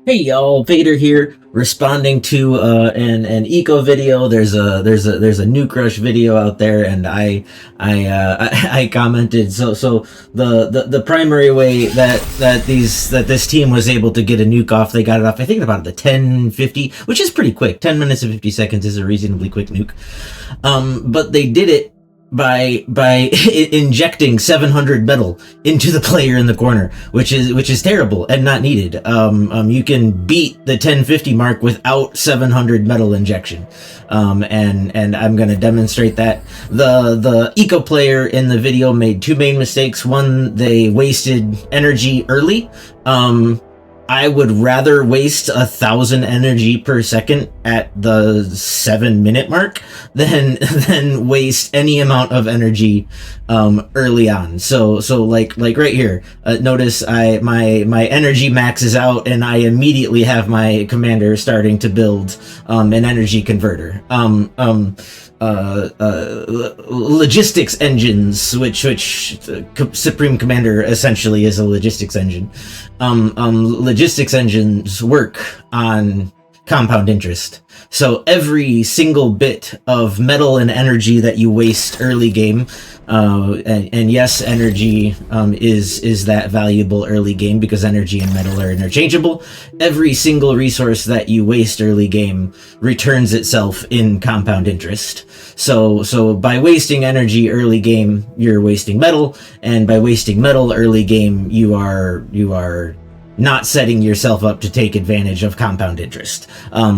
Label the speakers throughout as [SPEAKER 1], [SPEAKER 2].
[SPEAKER 1] Hey y'all, Vader here, responding to an eco video. There's a Nuke Rush video out there, and I commented. So the primary way that this team was able to get a nuke off, they got it off, I think, about the 10:50, which is pretty quick. 10 minutes and 50 seconds is a reasonably quick nuke. But they did it by injecting 700 metal into the player in the corner, which is terrible and not needed. You can beat the 1050 mark without 700 metal injection, and I'm going to demonstrate that. The eco player in the video made two main mistakes. One, they wasted energy early. I would rather waste 1,000 energy per second at the 7-minute mark than waste any amount of energy early on. So like right here, notice my energy maxes out, and I immediately have my commander starting to build an energy converter. Logistics engines, which Supreme Commander essentially is a logistics engine. Logistics engines work on compound interest. So every single bit of metal and energy that you waste early game, and yes, energy is that valuable early game because energy and metal are interchangeable. Every single resource that you waste early game returns itself in compound interest. So by wasting energy early game, you're wasting metal, and by wasting metal early game, you are not setting yourself up to take advantage of compound interest.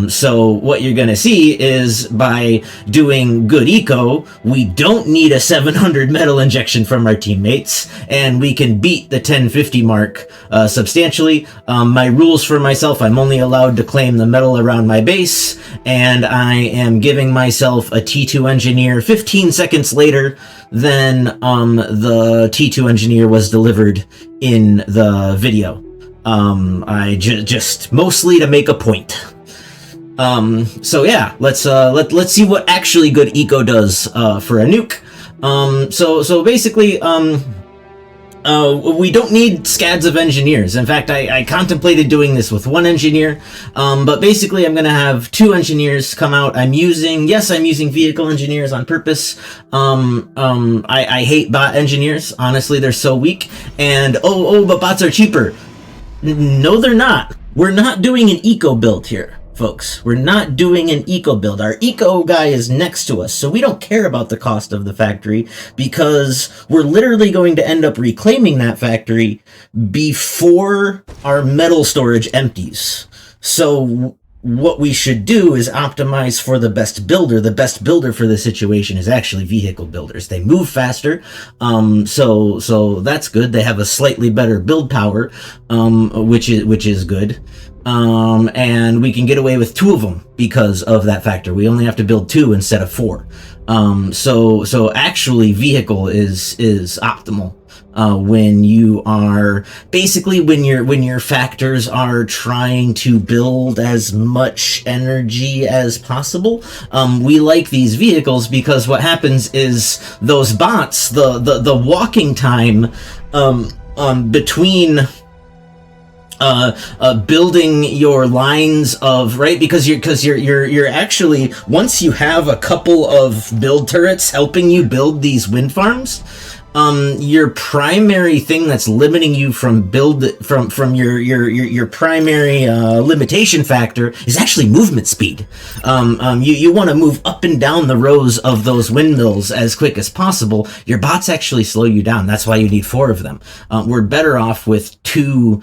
[SPEAKER 1] So what you're going to see is, by doing good eco, we don't need a 700 metal injection from our teammates, and we can beat the 1050 mark substantially. My rules for myself: I'm only allowed to claim the metal around my base, and I am giving myself a T2 engineer 15 seconds later than the T2 engineer was delivered in the video. I just mostly to make a point. So yeah, let's see what actually good eco does for a nuke. So basically, we don't need scads of engineers. In fact, I contemplated doing this with one engineer, but basically I'm going to have two engineers come out. I'm using vehicle engineers on purpose. I hate bot engineers. Honestly, they're so weak. And but bots are cheaper. No, they're not. We're not doing an eco build here, folks. We're not doing an eco build. Our eco guy is next to us, so we don't care about the cost of the factory, because we're literally going to end up reclaiming that factory before our metal storage empties. So what we should do is optimize for the best builder. The best builder for the situation is actually vehicle builders. They move faster, so that's good. They have a slightly better build power, which is good. And we can get away with two of them because of that factor. We only have to build two instead of four. So actually vehicle is optimal. When you are basically, when your factors are trying to build as much energy as possible, we like these vehicles, because what happens is those bots, the walking time between building your lines of, right, because you're actually, once you have a couple of build turrets helping you build these wind farms, your primary thing that's limiting you from your primary limitation factor is actually movement speed. You want to move up and down the rows of those windmills as quick as possible. Your bots actually slow you down. That's why you need 4 of them. We're better off with 2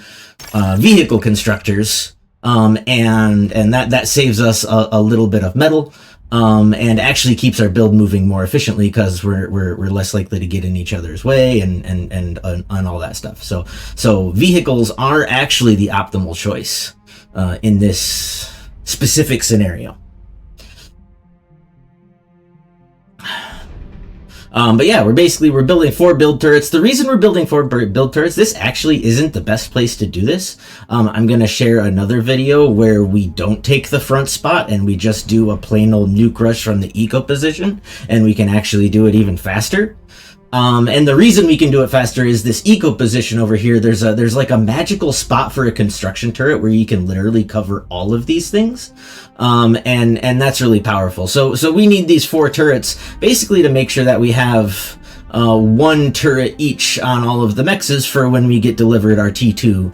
[SPEAKER 1] vehicle constructors, and that saves us a little bit of metal. And actually keeps our build moving more efficiently, because we're less likely to get in each other's way and all that stuff. So vehicles are actually the optimal choice in this specific scenario. But yeah, we're building 4 build turrets. The reason we're building 4 build turrets, this actually isn't the best place to do this. I'm going to share another video where we don't take the front spot and we just do a plain old nuke rush from the eco position, and we can actually do it even faster. And the reason we can do it faster is this eco position over here. There's like a magical spot for a construction turret where you can literally cover all of these things. And that's really powerful. So we need these 4 turrets basically to make sure that we have 1 turret each on all of the mexes for when we get delivered our T2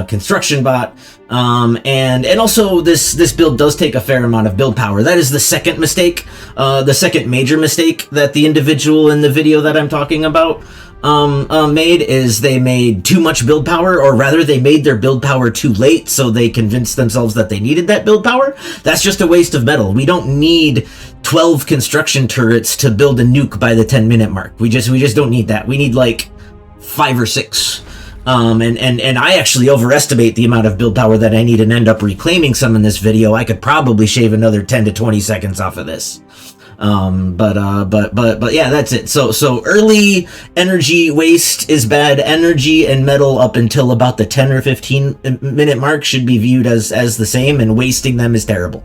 [SPEAKER 1] construction bot. And also this build does take a fair amount of build power. That is the second mistake, the second major mistake that the individual in the video that I'm talking about made, is they made too much build power, or rather they made their build power too late, so they convinced themselves that they needed that build power. That's just a waste of metal. We don't need 12 construction turrets to build a nuke by the 10-minute mark. We just don't need that. We need like 5 or 6. And I actually overestimate the amount of build power that I need and end up reclaiming some in this video. I could probably shave another 10 to 20 seconds off of this. But yeah, that's it. So early energy waste is bad. Energy and metal up until about the 10 or 15 minute mark should be viewed as the same, and wasting them is terrible.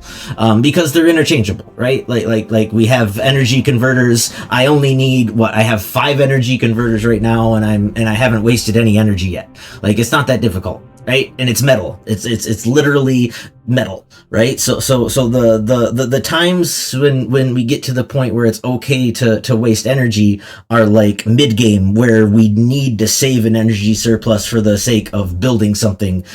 [SPEAKER 1] Because they're interchangeable, right? Like we have energy converters. I only need I have 5 energy converters right now, and I haven't wasted any energy yet. Like, it's not that difficult. Right? And it's metal. It's literally metal, right? So the times when we get to the point where it's okay to waste energy are like mid game, where we need to save an energy surplus for the sake of building something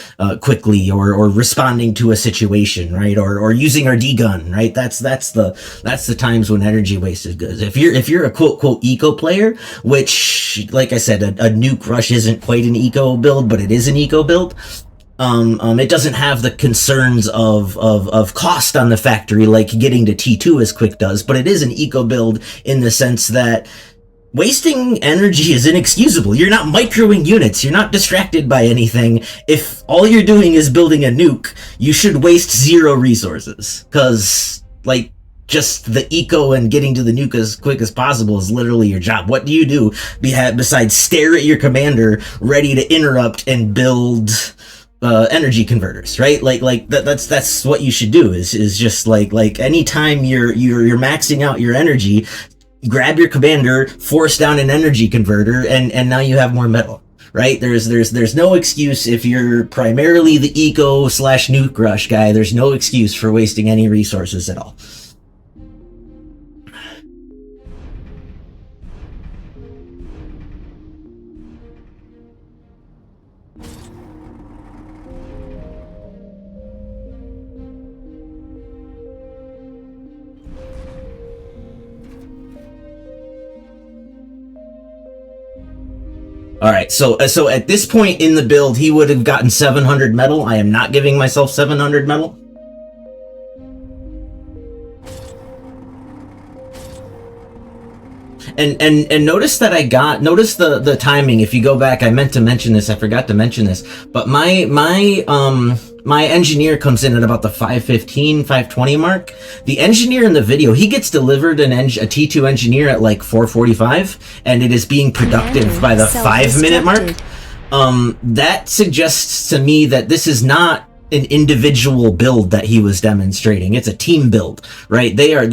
[SPEAKER 1] quickly, or responding to a situation, right? Or using our D gun, right? That's the times when energy waste is good. If you're a quote eco player, which, like I said, a nuke rush isn't quite an eco build, but it is an eco build. It doesn't have the concerns of cost on the factory like getting to T2 as quick does, but it is an eco build in the sense that wasting energy is inexcusable. You're not microing units. You're not distracted by anything. If all you're doing is building a nuke, you should waste 0 resources, because, like, just the eco and getting to the nuke as quick as possible is literally your job. What do you do besides stare at your commander ready to interrupt and build energy converters, right? Like that's what you should do, is just like anytime you're maxing out your energy, grab your commander, force down an energy converter, and now you have more metal, right? There's no excuse. If you're primarily the eco / nuke rush guy, there's no excuse for wasting any resources at all. All right, so at this point in the build, he would have gotten 700 metal. I am not giving myself 700 metal. And notice that notice the timing. If you go back, I meant to mention this, I forgot to mention this, but my engineer comes in at about the 515, 520 mark. The engineer in the video, he gets delivered a T2 engineer at like 445, and it is being productive by the 5 minute mark. That suggests to me that this is not an individual build that he was demonstrating. It's a team build, right? They are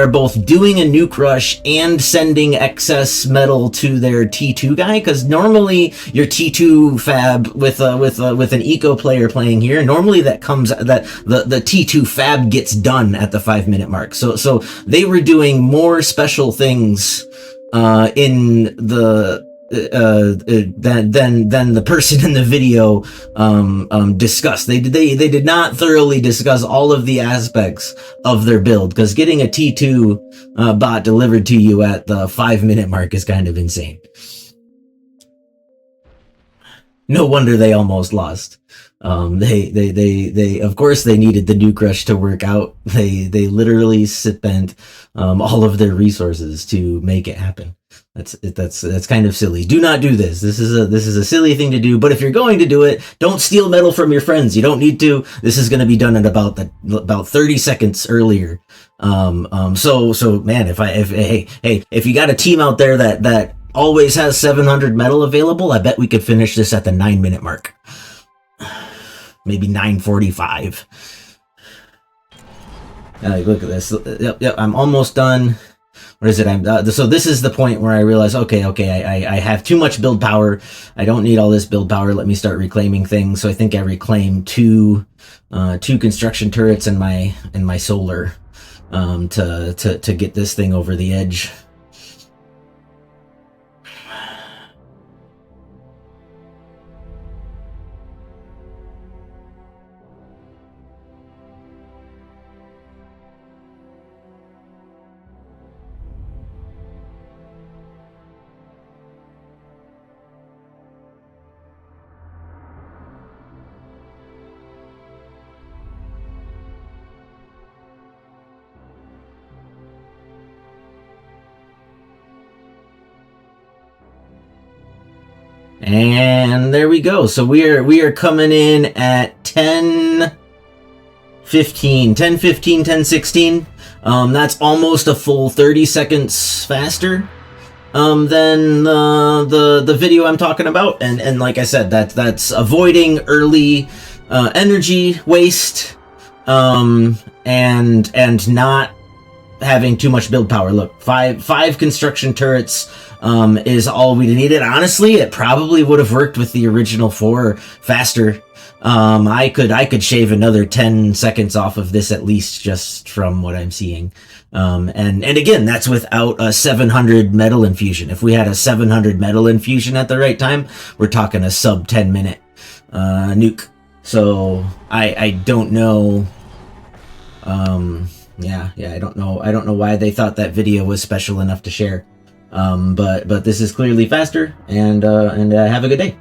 [SPEAKER 1] both doing a nuke rush and sending excess metal to their T2 guy, because normally your T2 fab with an eco player playing here, normally that the T2 fab gets done at the 5 minute mark. So they were doing more special things in the than the person in the video discussed. They did not thoroughly discuss all of the aspects of their build, because getting a T2 bot delivered to you at the 5 minute mark is kind of insane. No wonder they almost lost. They of course they needed the nuke rush to work out. They literally spent all of their resources to make it happen. That's kind of silly. Do not do this. This is a silly thing to do. But if you're going to do it, don't steal metal from your friends. You don't need to. This is going to be done at about 30 seconds earlier. So man, if you got a team out there that always has 700 metal available, I bet we could finish this at the 9 minute mark. Maybe 9:45. Look at this. Yep, I'm almost done. what is it? So this is the point where I realize, okay, I have too much build power. I don't need all this build power. Let me start reclaiming things. So I think I reclaim two construction turrets and my solar to get this thing over the edge. And there we go. So we are coming in at 10:15, 10:16. That's almost a full 30 seconds faster than the video I'm talking about. And like I said, that's avoiding early energy waste and not having too much build power. Look, five construction turrets is all we needed. Honestly, it probably would have worked with the original 4 faster. I could shave another 10 seconds off of this at least, just from what I'm seeing. And again, that's without a 700 metal infusion. If we had a 700 metal infusion at the right time, we're talking a sub 10 minute nuke. So I don't know. Yeah, I don't know why they thought that video was special enough to share. But this is clearly faster, and have a good day.